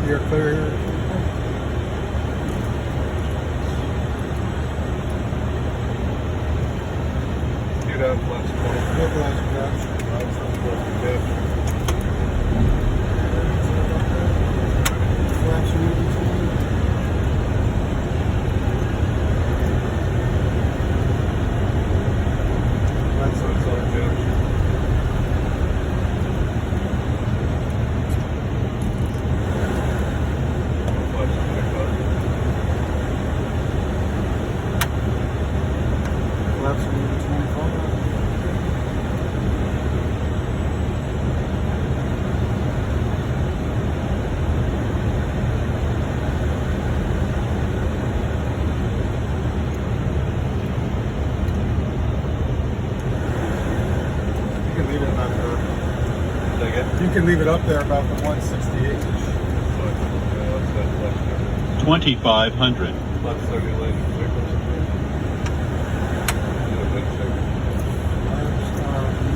You're clear here. You'd have flaps 20. Localized production. Flaps are supposed to be Flaps are moving to That's what's on Jeff. Flaps 25. flaps are moving to 25. You can leave it about there. Say again? You can leave it up there about the 168. What's that flaps 2,500. Flaps circulation circles.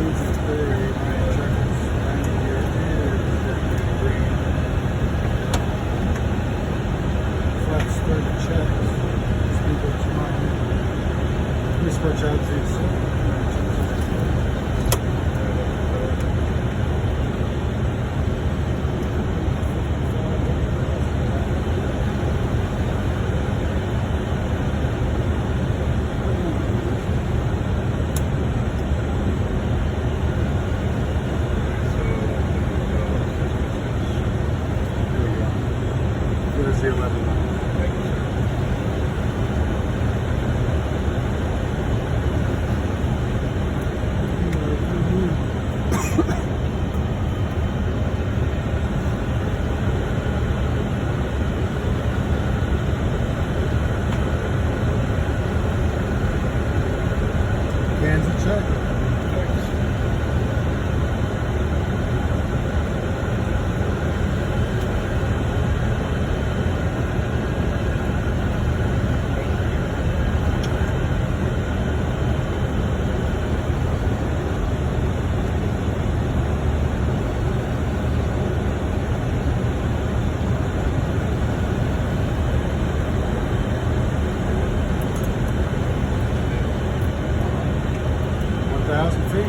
Moving clear, checkers, 90-year green. Flat started checks. Speed up to mine. This much out to There's the 11. Kansas check. Feet.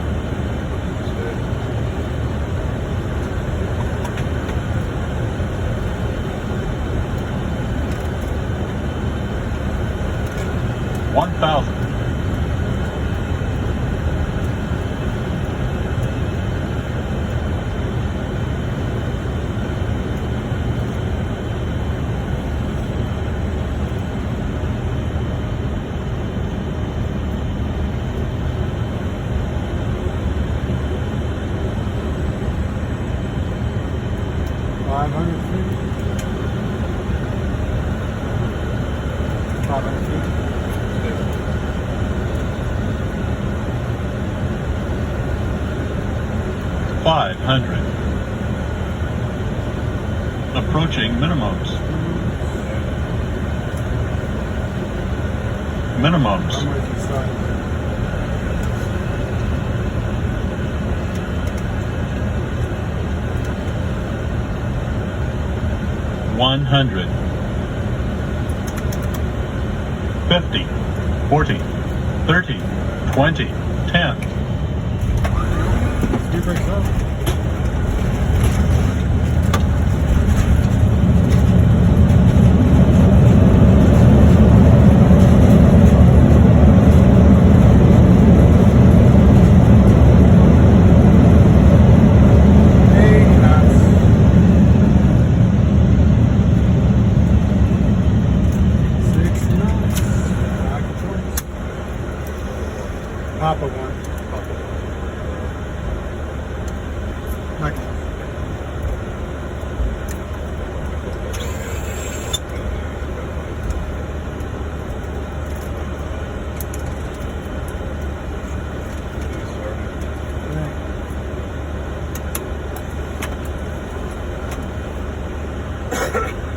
1,000. feet. 500 feet. 500. Approaching minimums. Minimums. I'm with you, son. 100. 50. 40. 30. 20. 10. You think so? Papa one. Like, Sorry.